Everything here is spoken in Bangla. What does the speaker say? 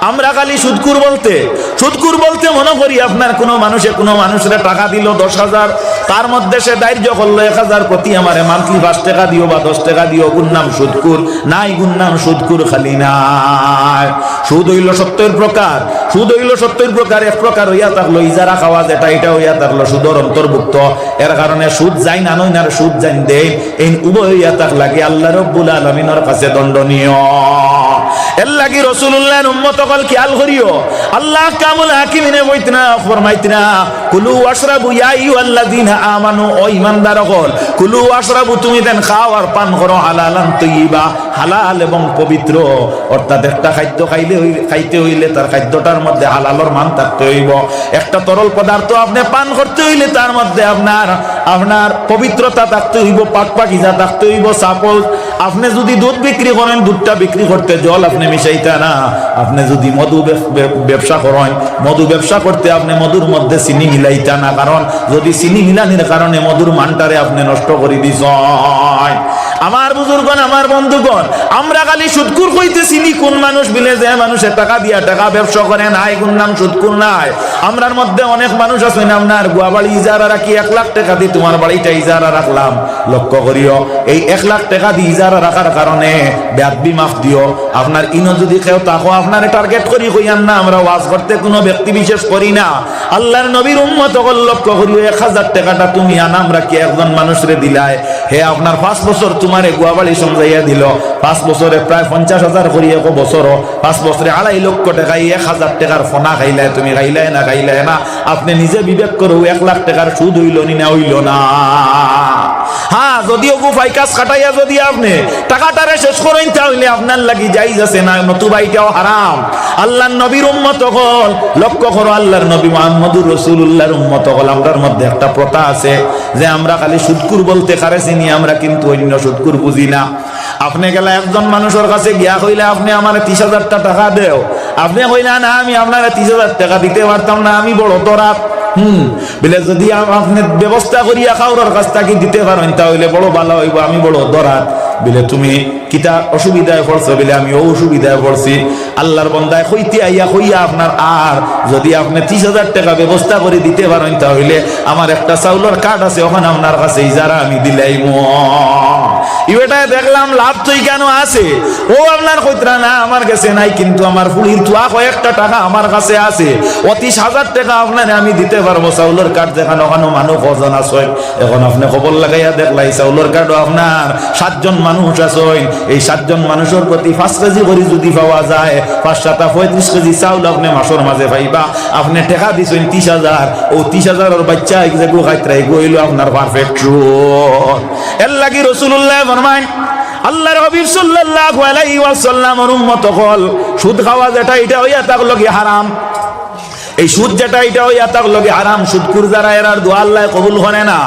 আমরা খালি সুদকুর বলতে মনে করি আপনার কোনো মানুষের টাকা দিল 10,000, তার মধ্যে সে দায়িত্ব করলো 1,000 প্রতি আমারে মান্থলি 5 টাকা দিও বা 10 টাকা দিও, গুণনাম সুদকুর নাই, গুণনাম সুদকুর খালি নাই। সুদ হইল 70 প্রকার, এক প্রকার হইয়া থাকলো ইজারা খাওয়া, যেটা এটা হইয়া থাকলো সুদর অন্তর্ভুক্ত। এর কারণে সুদ যাই না নই না সুদ যাই দেই, এই উভয় হইয়া থাক লাগে আল্লাহ রাব্বুল আলামিনের কাছে দণ্ডনীয়। এর লাগি রাসূলুল্লাহর উম্মত কল খেয়াল করিও, আল্লাহ কামুল হাকিমিনে বইতনা ফরমাইতনা কুলু ওয়াশরাবু ইয়া আইয়ুহাল্লাযিনা আমানু, ও ঈমানদার হল, কুলু ওয়াশরাবু, তুমি দেন খাও আর পান করো, হালালান তাইয়্যিবা, হালাল এবং পবিত্র। অর্থাৎ একটা খাদ্য খাইতে হইলে তার খাদ্যটার মধ্যে হালালর মান থাকতে হইব। একটা তরল পদার্থ আপনি পান করতে হইলে তার মধ্যে আপনার পবিত্রতা থাকতে হইব, পাকপাকিজা থাকতে হইব। সাপোজ আপনি যদি দুধ বিক্রি করেন, দুধটা বিক্রি করতে জল আপনি মিশাইতে না। আপনি যদি মধু ব্যবসা করেন, মধু ব্যবসা করতে আপনি মধুর মধ্যে চিনি মিলাইতে না, কারণ যদি চিনি মিলানির কারণে মধুর মানটারে আপনি নষ্ট করে দিছেন। আমার বুজুর্গণ, আমার বন্ধুগণ, আমরা খালি সুদকুর কইতেছি নি কোন মানুষ বিলে যে মানুষের টাকা দিয়া টাকা ব্যবসা করে নাই, কোন নাম সুদকুর নাই। আমরার মধ্যে অনেক মানুষ আছে না, আপনার গুয়া বাড়ি ইজারা রাখি 1 লাখ টাকা দিয়ে তোমার বাড়িটা ইজারা রাখলাম। লক্ষ্য করিও, এই 1 লাখ টাকা দিয়ে ইজারা রাখার কারণে বেয়াদবি মাফ দিও। আপনার ইনো যদি কেউ তাকো আপনার টার্গেট করি কইয়ান না, আমরা ওয়াজ করতে কোনো ব্যক্তি বিশেষ করি না। আল্লাহর নবীর উম্মত হল, লক্ষ্য করিও 1000 টাকাটা তুমি আনাম রাখি একজন মানুষরে দিলাই, হে আপনার 5 বছর তোমারে গুয়া বাড়ি সমঝাইয়া দিল, 5 বছরে প্রায় 50,000 করি, 1 বছর 5 বছরে 2.5 লক্ষ টাকা, 1000 টাকার ফোনা খাইলাই, তুমি খাইলাই না। আপনি নিজে বিবেক করো 1 লাখ টাকার সুদ হইল নি না হইল না। হ্যাঁ, যদিও গুফাই কাজ খাটাইয়া যদি আপনি টাকাটারে শেষ করেন, তাহলে আপনার লাগি জায়েজ আছে না, নতুবা এটাও হারাম। আল্লাহর নবীর উম্মত হল, লক্ষ্য করো, আল্লাহর নবী মুহাম্মদুর রাসূলুল্লাহর উম্মত হল। আমরার মধ্যে একটা প্রথা আছে যে আমরা খালি সুদকুর বলতে কারে চিনি, আমরা কিন্তু অন্য সুদকুর বুঝি না। আপনি গেলে একজন মানুষের কাছে গিয়া কইলে আপনি আমার 30,000 টাকা দেও, আপনি কইলা না আমি আপনার 30,000 টাকা দিতে পারতাম না, আমি বড় দরাত। বলে যদি আপনি ব্যবস্থা করিয়া খাওয়ার কাছ থেকে দিতে পারেন, তাহলে বড় ভালো হইব, আমি বড় দরাত। বলে তুমি কিতা অসুবিধায় পড়ছো? বলে আমি অসুবিধায় পড়ছি। আল্লাহর বান্দায় কইতে আইয়া কইয়া আপনার, আর যদি আপনি 30,000 টাকা ব্যবস্থা করে দিতে পারেন, তাহলে আমার একটা চাউলের কার্ড আছে, ওখানে আপনার কাছে ইজারা আমি দিলাইম। এটাই দেখলাম লাভ তুই কেন আছে, ও আপনার কইতরা না আমার কাছে নাই, কিন্তু আমার ফুলির তুয়া কয়েকটা টাকা আমার কাছে আছে, 30,000 টাকা আপনার আমি দিতে পারবো। চাউলের কার্ড যেখানে ওখানে মানুষ ওজন আছে, এখন আপনি খবর লাগাইয়া দেখলাই চাউলের কার্ডও আপনার 7 জন মানুষ আছেন, এই 7 জন মানুষের প্রতি 5 কেজি করে যদি পাওয়া যায়, 5 7 35 কেজি চাউল আপনি মাসের মাঝে পাইবা। আপনি টাকা দিছেন 30,000, ও 30,000 বাচ্চা এগুলো খাইতরাই গইল আপনার পারফেক্ট সুদ। এর লাগি রাসূলুল্লাহ ফরমায়, আল্লাহর হাবিব সাল্লাল্লাহু আলাইহি ওয়াসাল্লামের উম্মত হল, সুদ খাওয়া যেটা এটা হইয়া থাকলো কি হারাম। এই সুদ যেটা এটা হইয়া থাকলো কি হারাম। সুদকুর যারা এরার দোয়া আল্লাহ কবুল করে না।